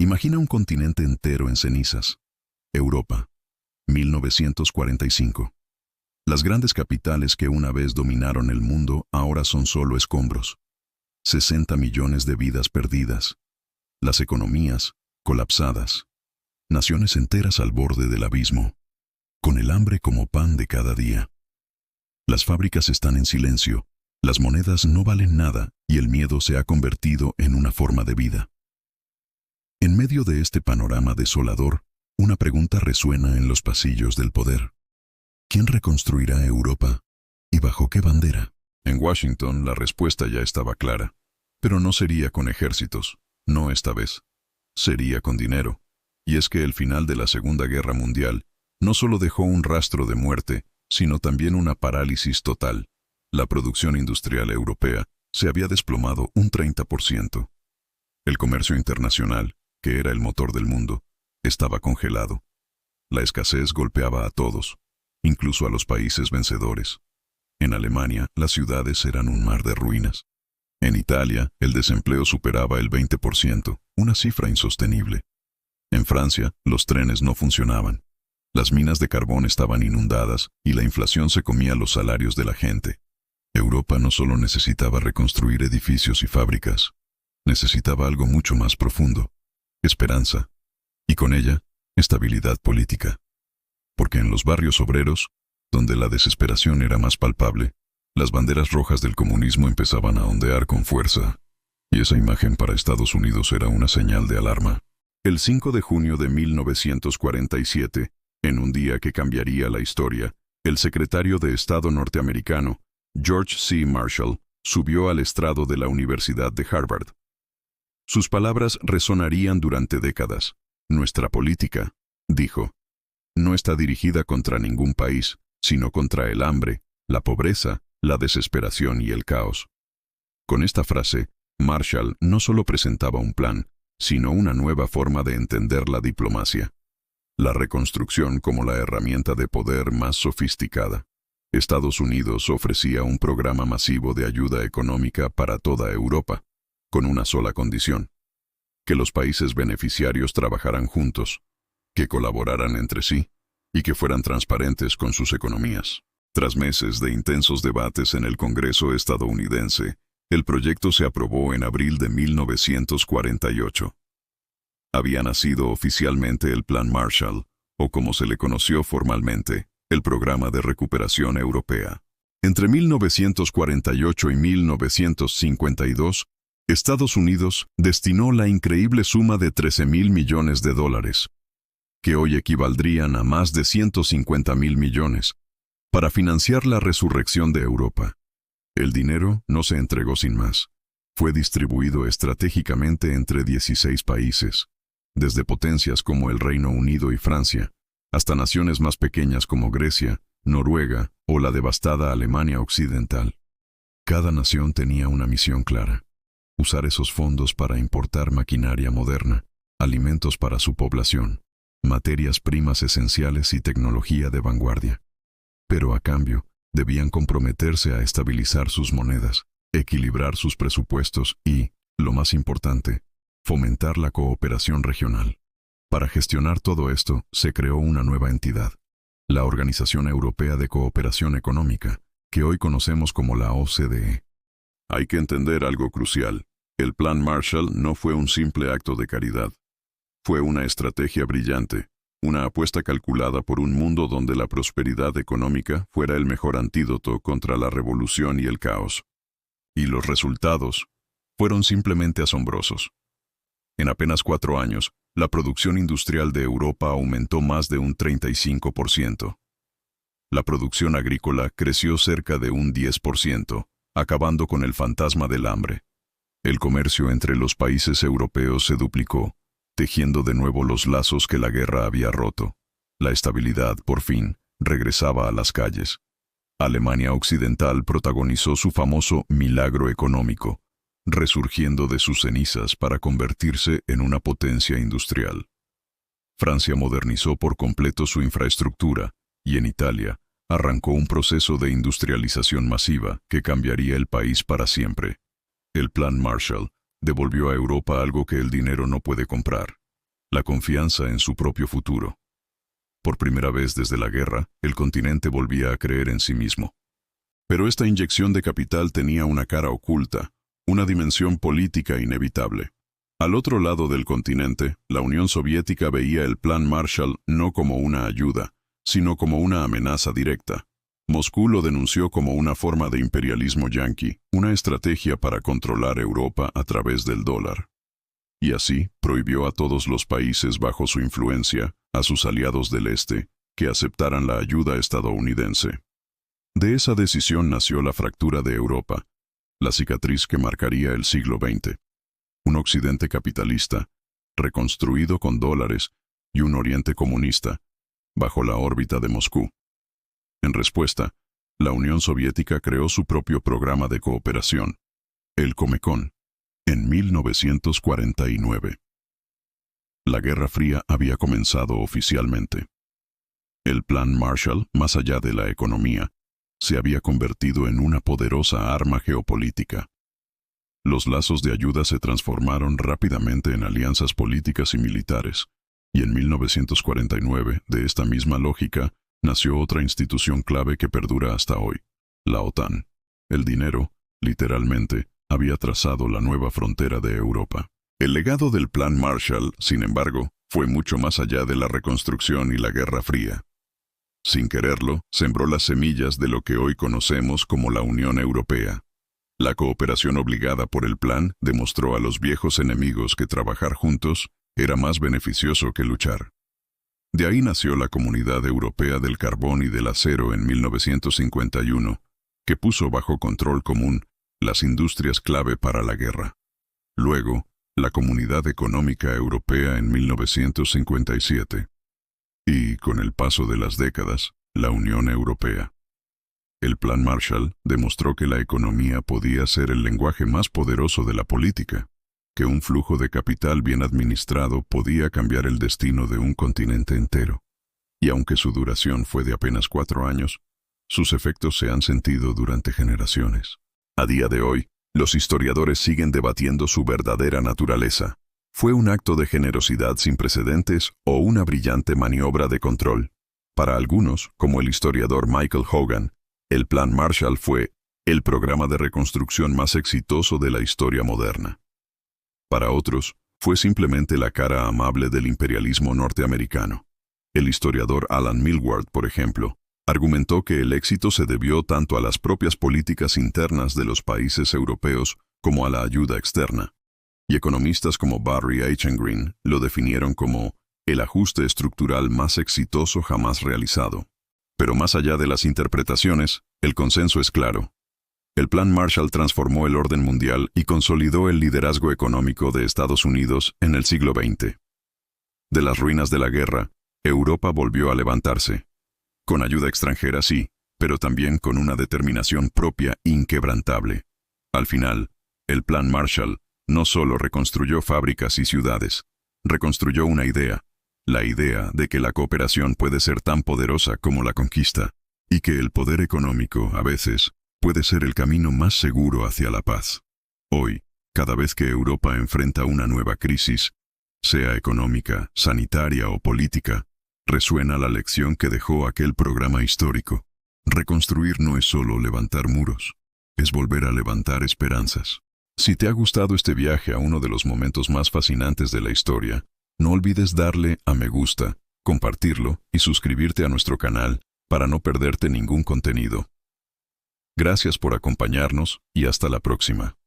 Imagina un continente entero en cenizas. Europa, 1945. Las grandes capitales que una vez dominaron el mundo ahora son solo escombros. 60 millones de vidas perdidas. Las economías colapsadas. Naciones enteras al borde del abismo, con el hambre como pan de cada día. Las fábricas están en silencio, las monedas no valen nada y el miedo se ha convertido en una forma de vida. En medio de este panorama desolador, una pregunta resuena en los pasillos del poder. ¿Quién reconstruirá Europa? ¿Y bajo qué bandera? En Washington la respuesta ya estaba clara, pero no sería con ejércitos, no esta vez. Sería con dinero. Y es que el final de la Segunda Guerra Mundial no solo dejó un rastro de muerte, sino también una parálisis total. La producción industrial europea se había desplomado un 30%. El comercio internacional, que era el motor del mundo, estaba congelado. La escasez golpeaba a todos, incluso a los países vencedores. En Alemania, las ciudades eran un mar de ruinas. En Italia, el desempleo superaba el 20%, una cifra insostenible. En Francia, los trenes no funcionaban. Las minas de carbón estaban inundadas y la inflación se comía los salarios de la gente. Europa no solo necesitaba reconstruir edificios y fábricas, necesitaba algo mucho más profundo: esperanza, y con ella, estabilidad política. Porque en los barrios obreros, donde la desesperación era más palpable, las banderas rojas del comunismo empezaban a ondear con fuerza, y esa imagen para Estados Unidos era una señal de alarma. El 5 de junio de 1947, en un día que cambiaría la historia, el secretario de Estado norteamericano, George C. Marshall, subió al estrado de la Universidad de Harvard. Sus palabras resonarían durante décadas. Nuestra política, dijo, no está dirigida contra ningún país, sino contra el hambre, la pobreza, la desesperación y el caos. Con esta frase, Marshall no solo presentaba un plan, sino una nueva forma de entender la diplomacia. La reconstrucción como la herramienta de poder más sofisticada. Estados Unidos ofrecía un programa masivo de ayuda económica para toda Europa, con una sola condición: que los países beneficiarios trabajaran juntos, que colaboraran entre sí, y que fueran transparentes con sus economías. Tras meses de intensos debates en el Congreso estadounidense, el proyecto se aprobó en abril de 1948. Había nacido oficialmente el Plan Marshall, o como se le conoció formalmente, el Programa de Recuperación Europea. Entre 1948 y 1952, Estados Unidos destinó la increíble suma de $13.000 millones, que hoy equivaldrían a más de 150.000 millones, para financiar la resurrección de Europa. El dinero no se entregó sin más. Fue distribuido estratégicamente entre 16 países, desde potencias como el Reino Unido y Francia, hasta naciones más pequeñas como Grecia, Noruega o la devastada Alemania Occidental. Cada nación tenía una misión clara: usar esos fondos para importar maquinaria moderna, alimentos para su población, materias primas esenciales y tecnología de vanguardia. Pero a cambio, debían comprometerse a estabilizar sus monedas, equilibrar sus presupuestos y, lo más importante, fomentar la cooperación regional. Para gestionar todo esto, se creó una nueva entidad, la Organización Europea de Cooperación Económica, que hoy conocemos como la OCDE. Hay que entender algo crucial: el Plan Marshall no fue un simple acto de caridad. Fue una estrategia brillante, una apuesta calculada por un mundo donde la prosperidad económica fuera el mejor antídoto contra la revolución y el caos. Y los resultados fueron simplemente asombrosos. En apenas 4 años, la producción industrial de Europa aumentó más de un 35%. La producción agrícola creció cerca de un 10%, acabando con el fantasma del hambre. El comercio entre los países europeos se duplicó, tejiendo de nuevo los lazos que la guerra había roto. La estabilidad, por fin, regresaba a las calles. Alemania Occidental protagonizó su famoso milagro económico, resurgiendo de sus cenizas para convertirse en una potencia industrial. Francia modernizó por completo su infraestructura, y en Italia arrancó un proceso de industrialización masiva que cambiaría el país para siempre. El Plan Marshall devolvió a Europa algo que el dinero no puede comprar: la confianza en su propio futuro. Por primera vez desde la guerra, el continente volvía a creer en sí mismo. Pero esta inyección de capital tenía una cara oculta, una dimensión política inevitable. Al otro lado del continente, la Unión Soviética veía el Plan Marshall no como una ayuda, sino como una amenaza directa. Moscú lo denunció como una forma de imperialismo yanqui, una estrategia para controlar Europa a través del dólar. Y así prohibió a todos los países bajo su influencia, a sus aliados del Este, que aceptaran la ayuda estadounidense. De esa decisión nació la fractura de Europa, la cicatriz que marcaría el siglo XX. Un Occidente capitalista, reconstruido con dólares, y un Oriente comunista, bajo la órbita de Moscú. En respuesta, la Unión Soviética creó su propio programa de cooperación, el Comecon, en 1949. La Guerra Fría había comenzado oficialmente. El Plan Marshall, más allá de la economía, se había convertido en una poderosa arma geopolítica. Los lazos de ayuda se transformaron rápidamente en alianzas políticas y militares, y en 1949, de esta misma lógica, nació otra institución clave que perdura hasta hoy, la OTAN. El dinero, literalmente, había trazado la nueva frontera de Europa. El legado del Plan Marshall, sin embargo, fue mucho más allá de la reconstrucción y la Guerra Fría. Sin quererlo, sembró las semillas de lo que hoy conocemos como la Unión Europea. La cooperación obligada por el plan demostró a los viejos enemigos que trabajar juntos era más beneficioso que luchar. De ahí nació la Comunidad Europea del Carbón y del Acero en 1951, que puso bajo control común las industrias clave para la guerra. Luego, la Comunidad Económica Europea en 1957. Y, con el paso de las décadas, la Unión Europea. El Plan Marshall demostró que la economía podía ser el lenguaje más poderoso de la política, que un flujo de capital bien administrado podía cambiar el destino de un continente entero. Y aunque su duración fue de apenas 4 años, sus efectos se han sentido durante generaciones. A día de hoy, los historiadores siguen debatiendo su verdadera naturaleza. ¿Fue un acto de generosidad sin precedentes o una brillante maniobra de control? Para algunos, como el historiador Michael Hogan, el Plan Marshall fue el programa de reconstrucción más exitoso de la historia moderna. Para otros, fue simplemente la cara amable del imperialismo norteamericano. El historiador Alan Milward, por ejemplo, argumentó que el éxito se debió tanto a las propias políticas internas de los países europeos como a la ayuda externa. Y economistas como Barry Eichengreen lo definieron como el ajuste estructural más exitoso jamás realizado. Pero más allá de las interpretaciones, el consenso es claro. El Plan Marshall transformó el orden mundial y consolidó el liderazgo económico de Estados Unidos en el siglo XX. De las ruinas de la guerra, Europa volvió a levantarse. Con ayuda extranjera sí, pero también con una determinación propia inquebrantable. Al final, el Plan Marshall no solo reconstruyó fábricas y ciudades, reconstruyó una idea, la idea de que la cooperación puede ser tan poderosa como la conquista, y que el poder económico, a veces, puede ser el camino más seguro hacia la paz. Hoy, cada vez que Europa enfrenta una nueva crisis, sea económica, sanitaria o política, resuena la lección que dejó aquel programa histórico. Reconstruir no es solo levantar muros, es volver a levantar esperanzas. Si te ha gustado este viaje a uno de los momentos más fascinantes de la historia, no olvides darle a me gusta, compartirlo y suscribirte a nuestro canal para no perderte ningún contenido. Gracias por acompañarnos y hasta la próxima.